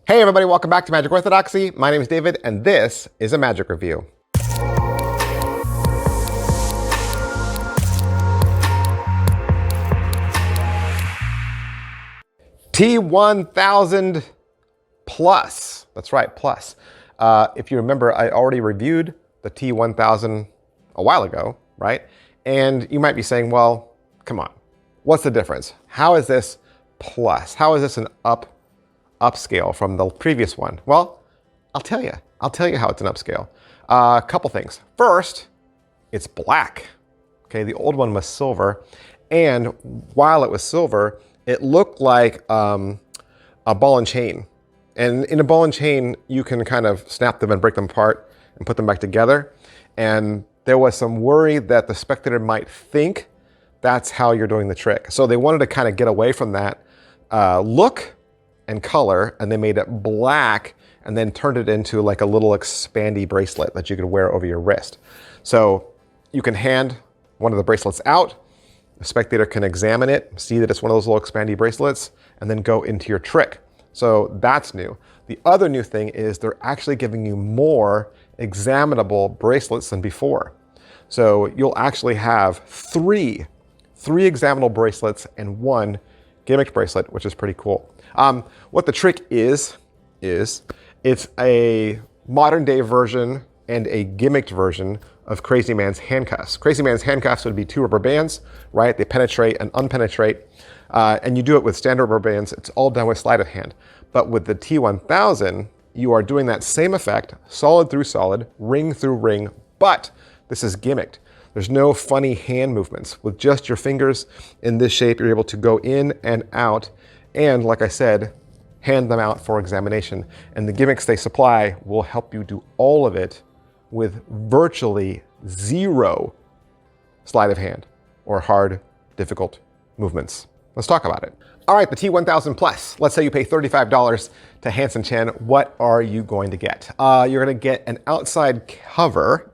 Hey everybody, welcome back to Magic Orthodoxy. My name is David, and this is a magic review. T-1000 Plus. That's right, Plus. If you remember, I already reviewed the T-1000 a while ago, right? And you might be saying, well, come on, what's the difference? How is this Plus? How is this an upscale from the previous one? Well, I'll tell you how it's an upscale. A couple things. First, it's black. Okay, the old one was silver, and while it was silver, it looked like a ball and chain. And in a ball and chain, you can kind of snap them and break them apart and put them back together. And there was some worry that the spectator might think that's how you're doing the trick. So they wanted to kind of get away from that look and color, and they made it black and then turned it into like a little expandy bracelet that you could wear over your wrist. So you can hand one of the bracelets out, the spectator can examine it, see that it's one of those little expandy bracelets, and then go into your trick. So that's new. The other new thing is they're actually giving you more examinable bracelets than before. So you'll actually have three examinable bracelets and one gimmicked bracelet, which is pretty cool. What the trick is it's a modern day version and a gimmicked version of Crazy Man's handcuffs. Crazy Man's handcuffs would be two rubber bands, right? They penetrate and unpenetrate, and you do it with standard rubber bands. It's all done with sleight of hand. But with the T-1000, you are doing that same effect, solid through solid, ring through ring, but this is gimmicked. There's no funny hand movements. With just your fingers in this shape, you're able to go in and out, and like I said, hand them out for examination. And the gimmicks they supply will help you do all of it with virtually zero sleight of hand or hard, difficult movements. Let's talk about it. All right, the T-1000 Plus. Let's say you pay $35 to Hanson Chien. What are you going to get? You're going to get an outside cover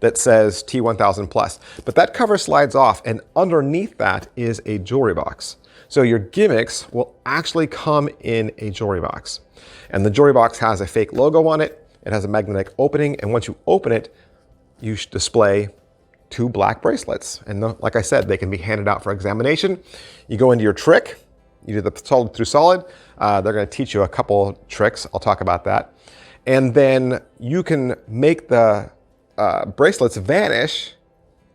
that says T-1000 Plus, but that cover slides off, and underneath that is a jewelry box. So your gimmicks will actually come in a jewelry box. And the jewelry box has a fake logo on it. It has a magnetic opening, and once you open it, you display two black bracelets. And like I said, they can be handed out for examination. You go into your trick, you do the solid through solid. They're gonna teach you a couple tricks. I'll talk about that. And then you can make the bracelets vanish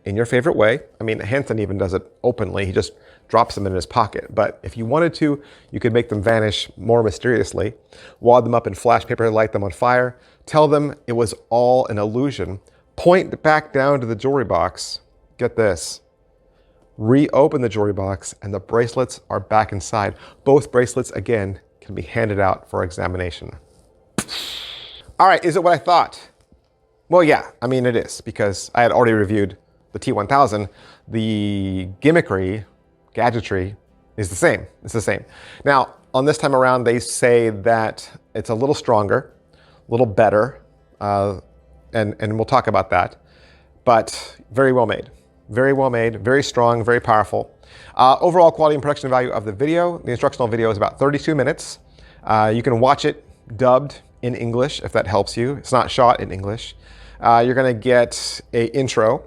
in your favorite way. I mean, Hanson even does it openly. He just drops them in his pocket. But if you wanted to, you could make them vanish more mysteriously, wad them up in flash paper, light them on fire, tell them it was all an illusion, point back down to the jewelry box, get this, reopen the jewelry box, and the bracelets are back inside. Both bracelets, again, can be handed out for examination. All right, is it what I thought? Well, yeah, I mean, it is, because I had already reviewed the T-1000. The gimmickry, gadgetry is the same. It's the same. Now, on this time around, they say that it's a little stronger, a little better, and we'll talk about that, but very well made. Very well made, very strong, very powerful. Overall quality and production value of the video, the instructional video is about 32 minutes. You can watch it dubbed in English, if that helps you. It's not shot in English. You're gonna get an intro.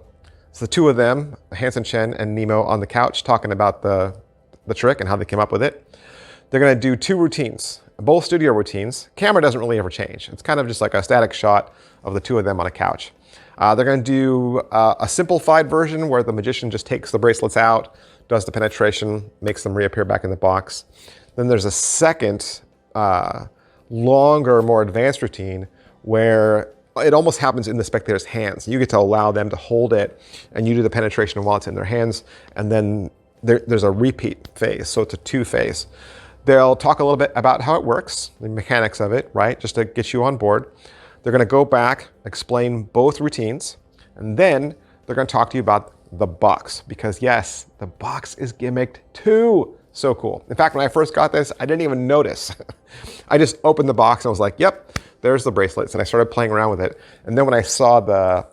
It's the two of them, Hanson, Chien, and Nemo, on the couch talking about the trick and how they came up with it. They're gonna do two routines, both studio routines. Camera doesn't really ever change. It's kind of just like a static shot of the two of them on a couch. They're gonna do a simplified version where the magician just takes the bracelets out, does the penetration, makes them reappear back in the box. Then there's a second, longer, more advanced routine where it almost happens in the spectator's hands. You get to allow them to hold it, and you do the penetration while it's in their hands, and then there's a repeat phase, so it's a two phase. They'll talk a little bit about how it works, the mechanics of it, right, just to get you on board. They're gonna go back, explain both routines, and then they're gonna talk to you about the box, because yes, the box is gimmicked too. So cool. In fact, when I first got this, I didn't even notice. I just opened the box and I was like, yep, there's the bracelets. And I started playing around with it. And then when I saw the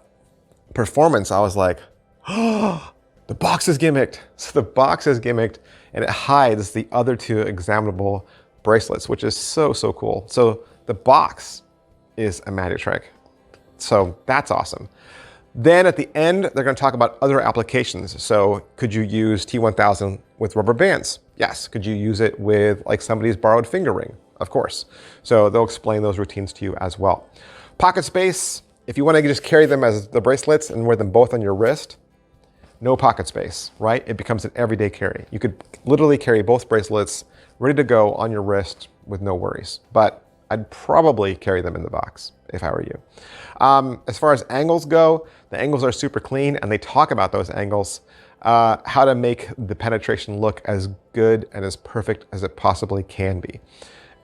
performance, I was like, oh, the box is gimmicked. So the box is gimmicked, and it hides the other two examinable bracelets, which is so, so cool. So the box is a magic trick. So that's awesome. Then at the end, they're going to talk about other applications. So could you use T-1000 with rubber bands? Yes. Could you use it with like somebody's borrowed finger ring? Of course. So they'll explain those routines to you as well. Pocket space, if you want to just carry them as the bracelets and wear them both on your wrist, no pocket space, right? It becomes an everyday carry. You could literally carry both bracelets ready to go on your wrist with no worries. But I'd probably carry them in the box if I were you. As far as angles go, the angles are super clean, and they talk about those angles, how to make the penetration look as good and as perfect as it possibly can be.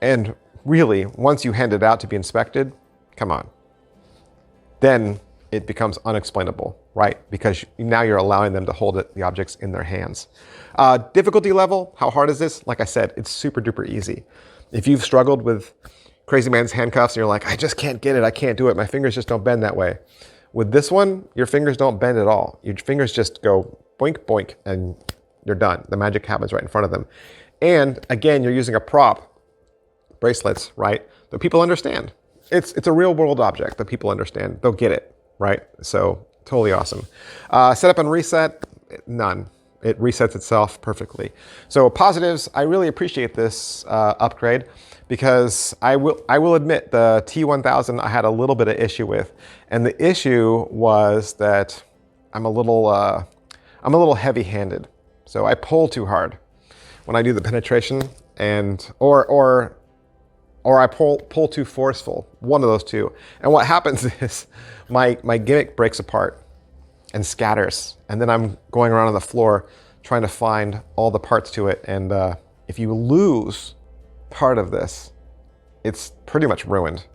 And really, once you hand it out to be inspected, come on, then it becomes unexplainable, right? Because now you're allowing them to hold the objects in their hands. Difficulty level, how hard is this? Like I said, it's super duper easy. If you've struggled with Crazy Man's handcuffs and you're like, I just can't get it, I can't do it, my fingers just don't bend that way. With this one, your fingers don't bend at all. Your fingers just go boink, boink, and you're done. The magic happens right in front of them. And again, you're using a prop, bracelets, right? That people understand. It's a real world object that people understand. They'll get it, right? So totally awesome. Setup and reset, none. It resets itself perfectly. So positives, I really appreciate this upgrade because I will admit the T-1000 I had a little bit of issue with. And the issue was that I'm a little heavy-handed. So I pull too hard when I do the penetration, and or I pull too forceful, one of those two. And what happens is my gimmick breaks apart and scatters. And then I'm going around on the floor trying to find all the parts to it. And if you lose part of this, it's pretty much ruined.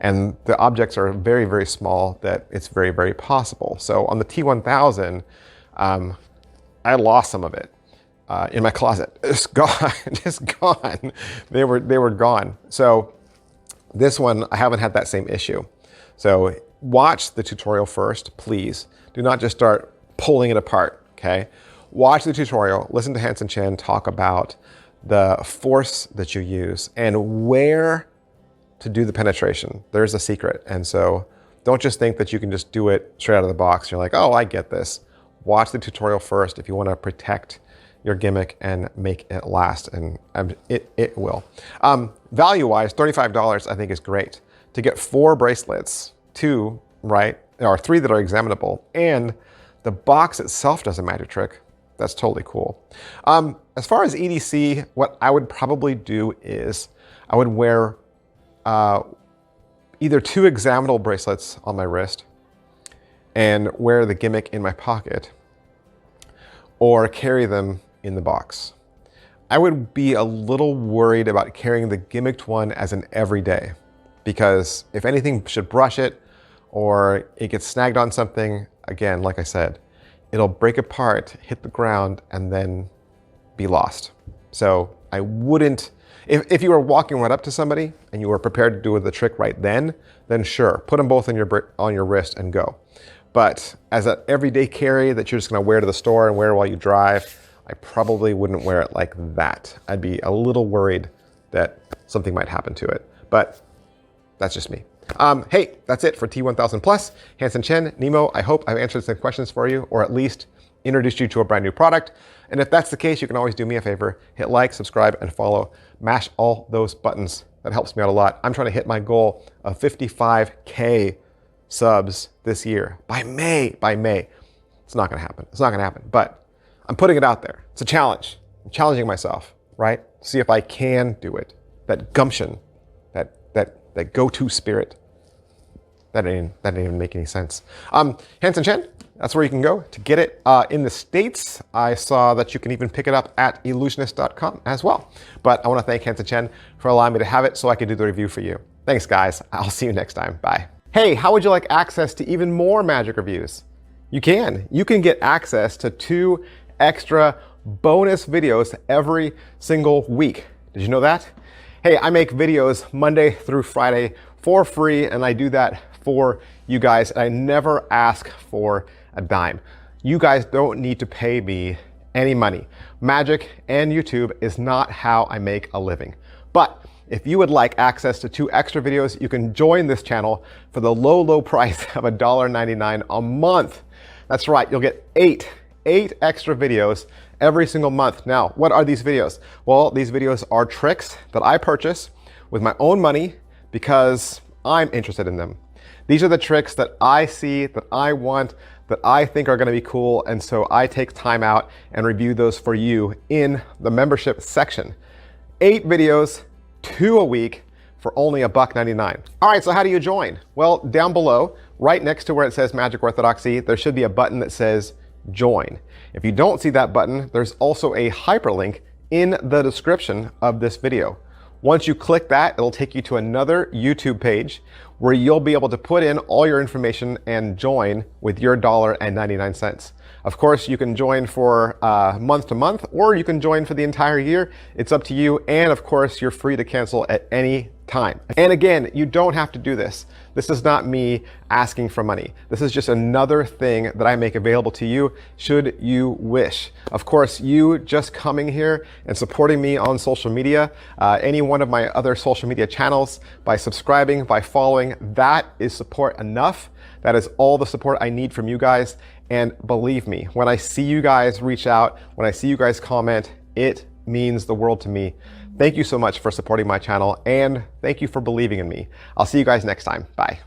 And the objects are very, very small that it's very, very possible. So on the T-1000, I lost some of it in my closet. It's gone, just gone. They were gone. So this one, I haven't had that same issue. So watch the tutorial first, please. Do not just start pulling it apart, okay? Watch the tutorial, listen to Hanson Chien talk about the force that you use and where to do the penetration. There's a secret. And so don't just think that you can just do it straight out of the box. You're like, oh, I get this. Watch the tutorial first if you want to protect your gimmick and make it last, and it will. Value-wise, $35 I think is great. To get 4 bracelets, 2, right, or 3 that are examinable, and the box itself does a magic trick, that's totally cool. As far as EDC, what I would probably do is I would wear either 2 examinable bracelets on my wrist and wear the gimmick in my pocket, or carry them in the box. I would be a little worried about carrying the gimmicked one as an everyday, because if anything should brush it or it gets snagged on something, again, like I said, it'll break apart, hit the ground, and then be lost. So I wouldn't, if you were walking right up to somebody and you were prepared to do the trick right then sure, put them both on your wrist and go. But as an everyday carry that you're just gonna wear to the store and wear while you drive, I probably wouldn't wear it like that. I'd be a little worried that something might happen to it, but that's just me. Hey, that's it for T-1000 Plus. Hanson Chien, Nemo, I hope I've answered some questions for you, or at least introduced you to a brand new product. And if that's the case, you can always do me a favor, hit like, subscribe, and follow. Mash all those buttons. That helps me out a lot. I'm trying to hit my goal of 55K subs this year by May. It's not gonna happen. It's not gonna happen, but I'm putting it out there. It's a challenge. I'm challenging myself, right? See if I can do it. That gumption, that go-to spirit. That didn't even make any sense. Hanson Chien, that's where you can go to get it. In the States, I saw that you can even pick it up at illusionist.com as well. But I want to thank Hanson Chien for allowing me to have it so I can do the review for you. Thanks, guys. I'll see you next time. Bye. Hey, how would you like access to even more magic reviews? You can. You can get access to 2 extra bonus videos every single week. Did you know that? Hey, I make videos Monday through Friday for free, and I do that for you guys. And I never ask for a dime. You guys don't need to pay me any money. Magic and YouTube is not how I make a living. But if you would like access to 2 extra videos, you can join this channel for the low, low price of $1.99 a month. That's right, you'll get 8 extra videos every single month. Now, what are these videos? Well, these videos are tricks that I purchase with my own money because I'm interested in them. These are the tricks that I see, that I want, that I think are gonna be cool, and so I take time out and review those for you in the membership section. 8 videos, 2 a week, for only $1.99. All right, so how do you join? Well, down below, right next to where it says Magic Orthodoxy, there should be a button that says Join. If you don't see that button, there's also a hyperlink in the description of this video. Once you click that, it'll take you to another YouTube page where you'll be able to put in all your information and join with your $1.99. Of course, you can join for month to month, or you can join for the entire year. It's up to you. And of course, you're free to cancel at any time. And again, you don't have to do this. This is not me asking for money. This is just another thing that I make available to you should you wish. Of course, you just coming here and supporting me on social media, any one of my other social media channels, by subscribing, by following, that is support enough. That is all the support I need from you guys. And believe me, when I see you guys reach out, when I see you guys comment, it means the world to me. Thank you so much for supporting my channel, and thank you for believing in me. I'll see you guys next time. Bye.